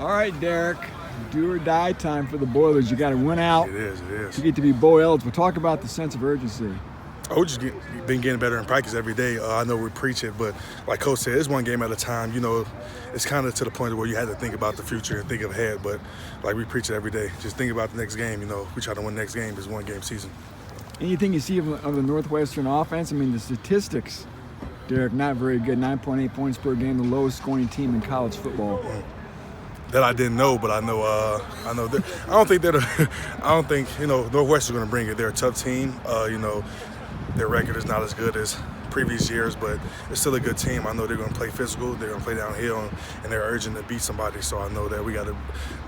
All right, Derrick, do or die time for the Boilers. You got to win out. It is. You get to be bowl eligible. Talk about the sense of urgency. We just been getting better in practice every day. I know we preach it, but like Coach said, it's one game at a time. You know, it's kind of to the point where you had to think about the future and think ahead. But like we preach it every day. Just think about the next game. You know, we try to win the next game. It's one game season. Anything you see of the Northwestern offense? I mean, the statistics, Derrick, not very good. 9.8 points per game, the lowest scoring team in college football. That I didn't know, but I know. I don't think Northwestern's going to bring it. They're a tough team. Their record is not as good as previous years, but it's still a good team. I know they're going to play physical, they're going to play downhill, and they're urgent to beat somebody. So I know that we got to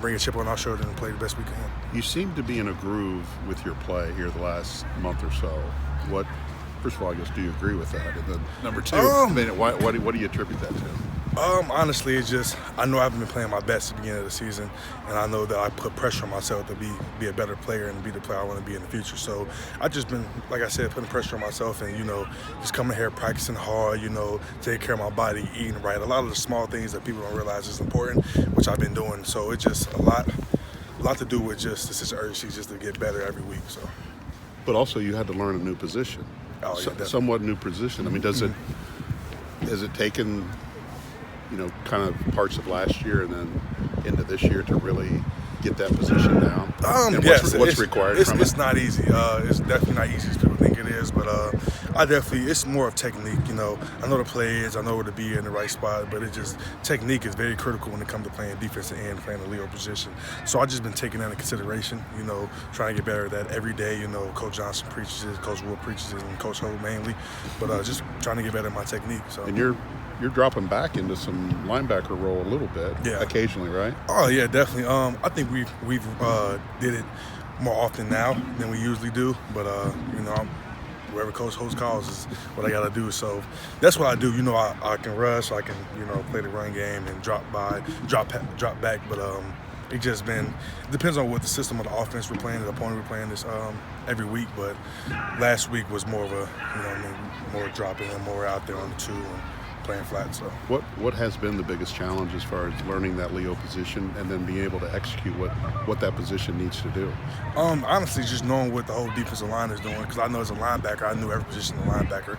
bring a chip on our shoulder and play the best we can. You seem to be in a groove with your play here the last month or so. First of all, I guess, do you agree with that? And then number two, what do you attribute that to? Honestly, it's just I know I haven't been playing my best at the beginning of the season, and I know that I put pressure on myself to be a better player and be the player I want to be in the future. So I've just been, like I said, putting pressure on myself and, just coming here practicing hard, taking care of my body, eating right. A lot of the small things that people don't realize is important, which I've been doing. So it's just a lot to do with just the sense of urgency just to get better every week. So. But also you had to learn a new position. Oh, yeah, somewhat new position. I mean, has it taken kind of parts of last year and then into this year to really get that position down? Yes, what's required from it? It's not easy. It's definitely not easy as people think it is, but it's more of technique. I know the plays, I know where to be in the right spot, but technique is very critical when it comes to playing defensive end, playing the Leo position. So I've just been taking that into consideration, trying to get better at that every day. Coach Johnson preaches it, Coach Wood preaches it, and Coach Ho mainly, but just trying to get better at my technique. So. And you're dropping back into some linebacker role a little bit, occasionally, right? Oh yeah, definitely. I think we've did it more often now than we usually do, but wherever Coach Host calls is what I got to do. So that's what I do. I can rush, I can play the run game and drop back, but it depends on what the system of the offense we're playing, the opponent we're playing this every week. But last week was more of a more dropping and more out there on the two and playing flat. So what has been the biggest challenge as far as learning that Leo position and then being able to execute what that position needs to do? Honestly, just knowing what the whole defensive line is doing, because I know as a linebacker, I knew every position of the linebacker,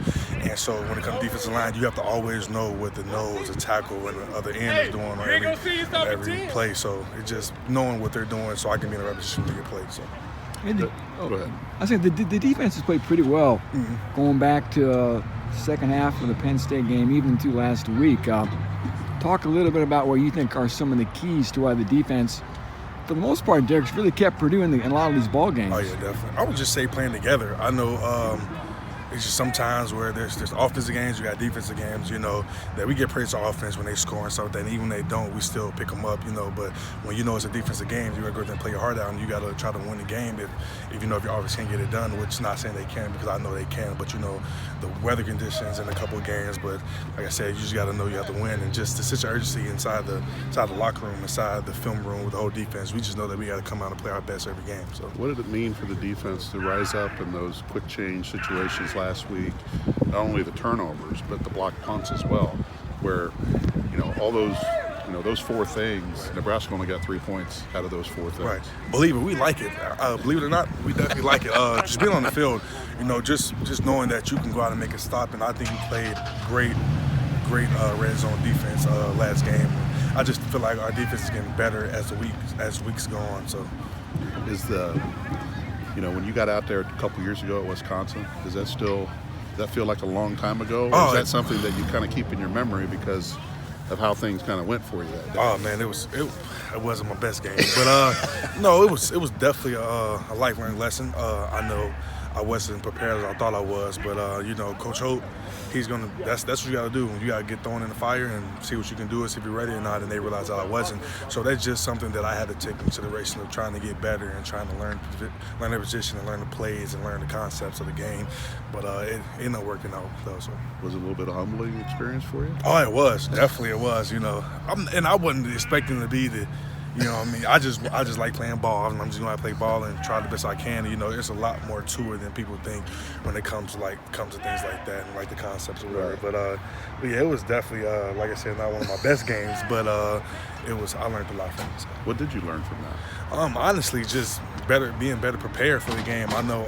and so when it comes to defensive line, you have to always know what the nose, the tackle, and the other end is doing on every play. So it's just knowing what they're doing, so I can be in the right position to get played. So. Go ahead. I think the defense has played pretty well, going back to second half of the Penn State game, even to last week. Talk a little bit about what you think are some of the keys to why the defense, for the most part, Derrick's really kept Purdue in a lot of these ball games. Oh yeah, definitely. I would just say playing together. I know it's just sometimes where there's offensive games, you got defensive games, that we get praise on offense when they score and something, and even when they don't, we still pick them up, but when it's a defensive game, you got to go there and play your heart out, and you got to try to win the game if your offense can't get it done, which is not saying they can, because I know they can, but the weather conditions in a couple of games, but like I said, you just got to know you have to win, and just the sense of urgency inside the locker room, inside the film room with the whole defense, we just know that we got to come out and play our best every game. So what did it mean for the defense to rise up in those quick change situations last week? Not only the turnovers, but the blocked punts as well, where all those four things, Nebraska only got 3 points out of those four things. Right. Believe it, we like it. Believe it or not, we definitely like it. Just being on the field, just knowing that you can go out and make a stop, and I think we played great red zone defense last game. I just feel like our defense is getting better as weeks go on. So, is when you got out there a couple years ago at Wisconsin, does that feel like a long time ago? Or is that something that you kind of keep in your memory because of how things kind of went for you that day? Oh man, it wasn't my best game, but no, it was definitely a life learning lesson. I know I wasn't prepared as I thought I was, but Coach Hope, that's what you got to do. You got to get thrown in the fire and see what you can do and see if you're ready or not, and they realized that I wasn't. So that's just something that I had to take into consideration of trying to get better and trying to learn their position and learn the plays and learn the concepts of the game. But it ended up working out though. So. Was it a little bit of a humbling experience for you? Oh, it was. Definitely it was. And I wasn't expecting to be the I just like playing ball. I'm just going to play ball and try the best I can. There's a lot more to it than people think when it comes to things like that and like the concepts or whatever. But yeah, it was definitely like I said, not one of my best games, but I learned a lot from it. So. What did you learn from that? Honestly, just being better prepared for the game. I know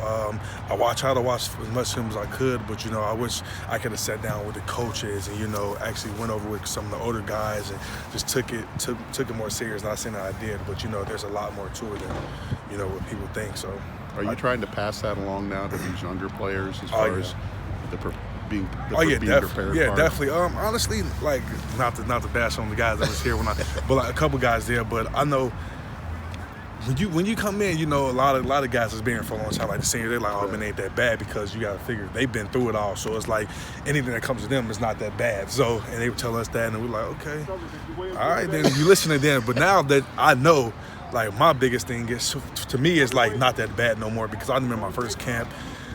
I try to watch as much film as I could, but I wish I could have sat down with the coaches and actually went over with some of the older guys and just took it more serious. Not saying that I did, but there's a lot more to it than what people think. So, are you trying to pass that along now to these younger players as far as being prepared? Yeah, definitely. Honestly, like not to bash on the guys that was here but like a couple guys there. But I know when you come in, a lot of guys that's been here for a long time, like the senior, they're like, oh man, it ain't that bad, because you got to figure they've been through it all. So it's like anything that comes to them is not that bad. So, and they would tell us that, and we're like, okay, all right, then you listen to them. But now that I know, like my biggest thing is to me is like not that bad no more, because I remember my first camp,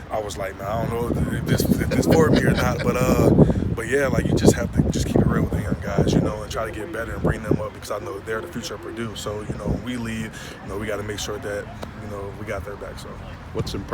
I was like, man, I don't know if this for me or not, but yeah, like you just have to just keep it real with the young guys, and try to get better and bring them up, because I know they're the future of Purdue. So, when we leave, we got to make sure that, we got their back. So, what's impressive